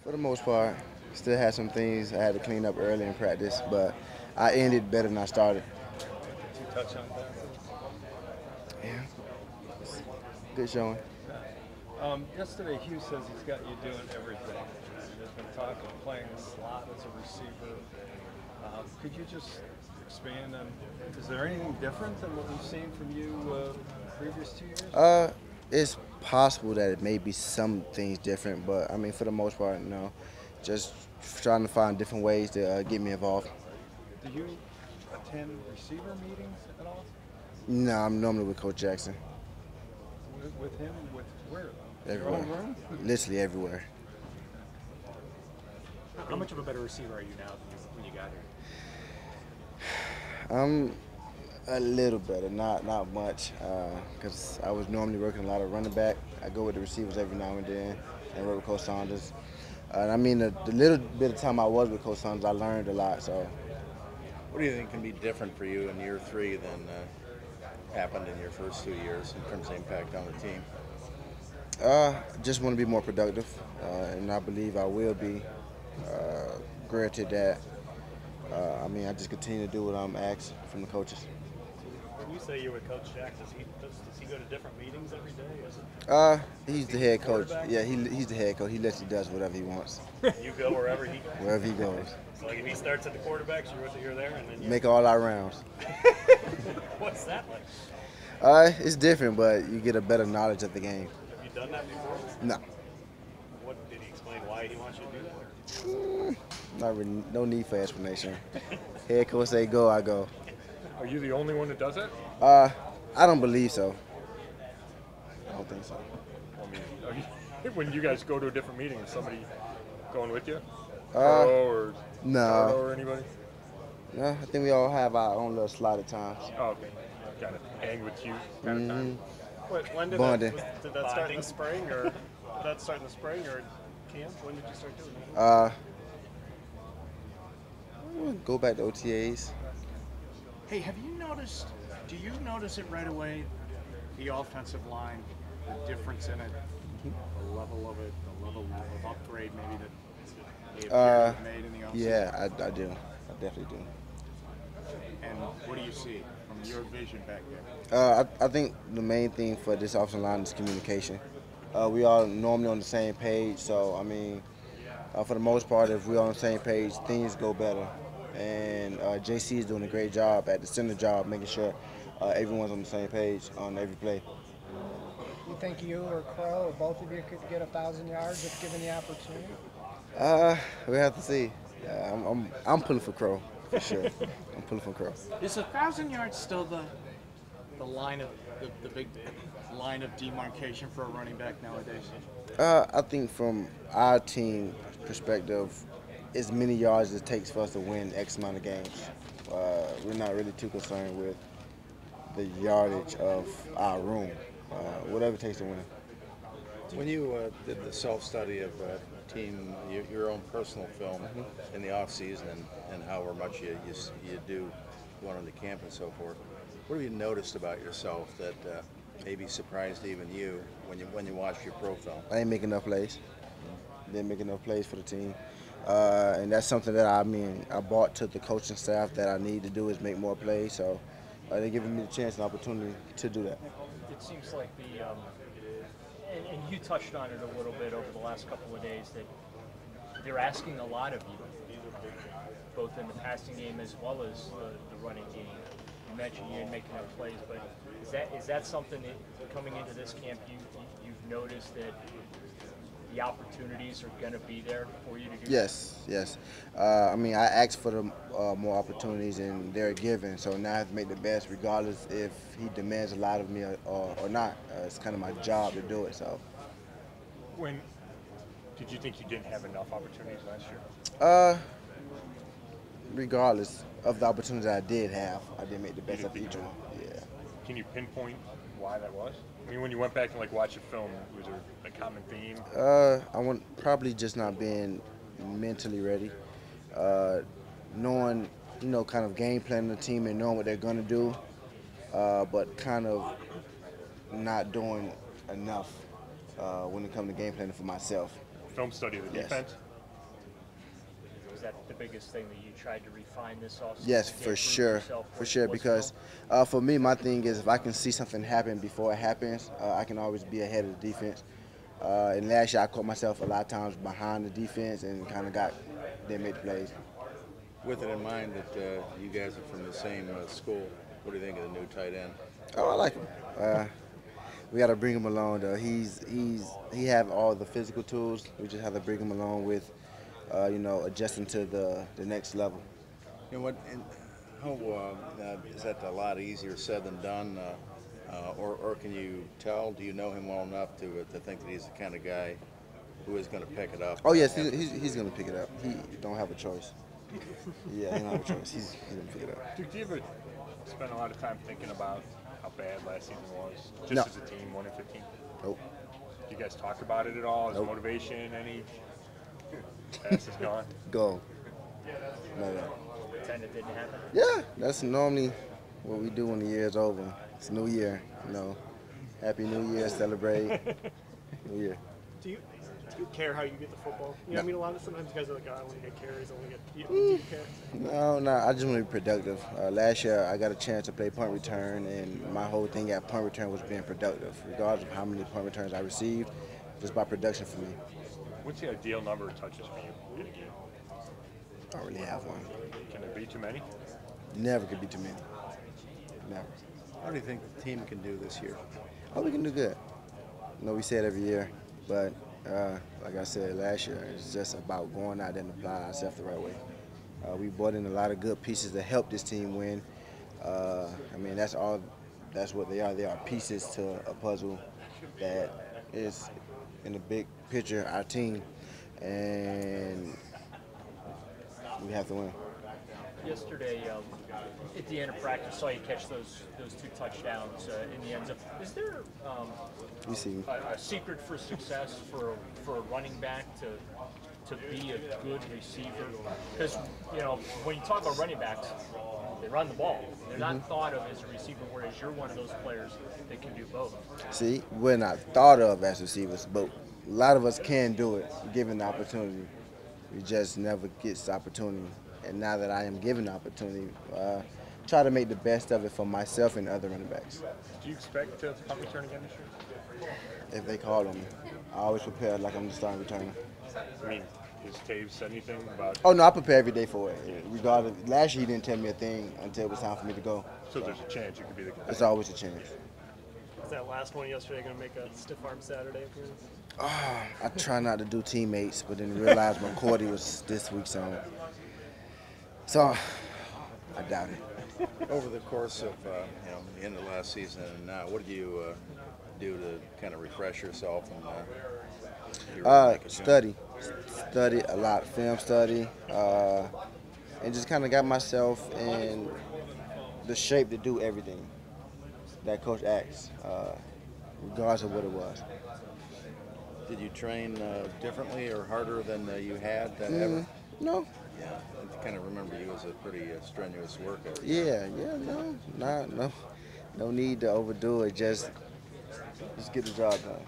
For the most part, still had some things I had to clean up early in practice, but I ended better than I started. 2 touchdown passes. Yeah, good showing. Yesterday, Hugh says he's got you doing everything. There's been talk of playing the slot as a receiver. Could you just expand on? Is there anything different than what we've seen from you previous 2 years? It's possible that it may be some things different, but I mean, for the most part, no. Just trying to find different ways to get me involved. Do you attend receiver meetings at all? No, I'm normally with Coach Jackson, With him? With where? Your everywhere, own room? literally everywhere. How much of a better receiver are you now than when you got here? I'm a little better, not much, because I was normally working a lot of running back. I go with the receivers every now and then, and work with Coach Saunders. And I mean, the little bit of time I was with Coach Saunders, I learned a lot. So, What do you think can be different for you in year three than happened in your first 2 years in terms of impact on the team? just want to be more productive, and I believe I will be. Granted that, I mean, I just continue to do what I'm asked from the coaches. When you say you're with Coach Jack, does he go to different meetings every day? Is it He's the head coach. Yeah, he's the head coach. He literally does whatever he wants, you go wherever he? wherever he goes. So like if he starts at the quarterbacks, you're there, and then you. Make all our rounds. What's that like? It's different, but you get a better knowledge of the game. Have you done that before? No, What did he explain why he wants you to do that? not really. No need for explanation. Head coach say go, I go. Are you the only one that does it? I don't believe so. I don't think so. I mean, when you guys go to a different meeting, is somebody going with you? Uh, Pro or Carlo no, or anybody? no. I think we all have our own little slot at times. Oh, okay. Got it. Hang with you kind of time. When did Bonding. did that start in the spring, or did that start in the spring or camp? When did you start doing that? We'll go back to OTAs. Hey, have you noticed, do you notice it right away, the offensive line, the difference in it, the level of it, the level of upgrade maybe that they appear to have made in the offseason? Yeah, I do. I definitely do. And what do you see from your vision back there? I think the main thing for this offensive line is communication. We all normally on the same page, so I mean, for the most part, if we're on the same page, things go better. And JC is doing a great job at the center job, making sure everyone's on the same page on every play. You think you or Crow or both of you could get 1,000 yards if given the opportunity? We have to see. I'm pulling for Crow for sure. I'm pulling for Crow. Is 1,000 yards still the line of the big line of demarcation for a running back nowadays? I think from our team perspective, as many yards as it takes for us to win X amount of games. We're not really too concerned with the yardage of our room. Whatever it takes to win. When you did the self-study of team, your own personal film in the off season, and however much you do going into camp and so forth, what have you noticed about yourself that maybe surprised even you when you watched your pro film? I ain't making enough plays. Didn't make enough plays for the team. And that's something that I brought to the coaching staff that I need to do is make more plays. So they're giving me the chance and opportunity to do that. It seems like and you touched on it a little bit over the last couple of days, that they're asking a lot of you, both in the passing game as well as the running game. You mentioned you didn't make enough plays, but is that something that coming into this camp you've noticed that the opportunities are going to be there for you to do? Yes. I mean, I asked for the more opportunities, and they're given. So now I have to make the best, regardless if he demands a lot of me or not. It's kind of my job to do it. So. When did you think you didn't have enough opportunities last year? Regardless of the opportunities I did have, I did make the best of each one. Yeah. Can you pinpoint why that was? I mean, when you went back and watched the film, was there a common theme? I want probably just not being mentally ready, knowing kind of game planning the team and knowing what they're gonna do, but kind of not doing enough when it comes to game planning for myself. Film study of the Yes. defense? that the biggest thing that you tried to refine this offseason? Yes, to for improve sure, yourself? for sure. What's Because wrong? for me, my thing is if I can see something happen before it happens, I can always be ahead of the defense. And last year, I caught myself a lot of times behind the defense and kind of didn't make the plays. With it in mind that you guys are from the same school, what do you think of the new tight end? Oh, I like him. We got to bring him along though. He have all the physical tools. We just have to bring him along with, adjusting to the next level. You know what? And how is that a lot easier said than done, or can you tell? Do you know him well enough to think that he's the kind of guy who is going to pick it up? Oh yes, he's going to pick it up. He don't have a choice. Yeah, he don't have a choice. He's going to pick it up. Duke, do you ever spend a lot of time thinking about how bad last season was, just No. as a team, 1-15? Nope. Do you guys talk about it at all? Is Nope. motivation any? Pass is gone. Go. No. Pretend it didn't happen? Yeah, that's normally what we do when the year's over. It's New Year, Happy New Year, celebrate. New Year. Do you care how you get the football? You know, No. a lot of sometimes guys are like, oh, I want to get carries, I want to get. Do you care? No, I just want to be productive. Last year, I got a chance to play punt return, and my whole thing at punt return was being productive, regardless of how many punt returns I received, just by production for me. What's the ideal number of touches for you in a game? I don't really have one. Can there be too many? Never could be too many. Never. How do you think the team can do this year? Oh, we can do good. We say it every year, but like I said last year, it's just about going out there and applying ourselves the right way. We brought in a lot of good pieces to help this team win. That's all. That's what they are. They are pieces to a puzzle that is, in the big picture, our team, and we have to win. Yesterday, at the end of practice, saw you catch those 2 touchdowns in the end zone. Is there You see me. a secret for success for a running back to be a good receiver? Because when you talk about running backs, they run the ball. They're not thought of as a receiver, whereas you're one of those players that can do both. See, we're not thought of as receivers, but a lot of us can do it given the opportunity. We just never get the opportunity. And now that I am given the opportunity, try to make the best of it for myself and other running backs. Do you expect to punt return again this year? If they call on me, I always prepare like I'm the starting returner. I mean, has Taves said anything about? Oh no, I prepare every day for it. Regardless, last year he didn't tell me a thing until it was time for me to go. So there's a chance you could be the. It's always a chance. Is that last one yesterday going to make a stiff arm Saturday appearance? I try not to do teammates, but then realized McCourty was this week, so I doubt it. Over the course of the end of last season and now, what did you do to kind of refresh yourself and Study a lot, film study, and just kind of got myself in the shape to do everything that Coach asks, regardless of what it was. Did you train differently or harder than you had ever? No. Yeah, I kind of remember you as a pretty strenuous worker. Yeah, no need to overdo it. Just get the job done.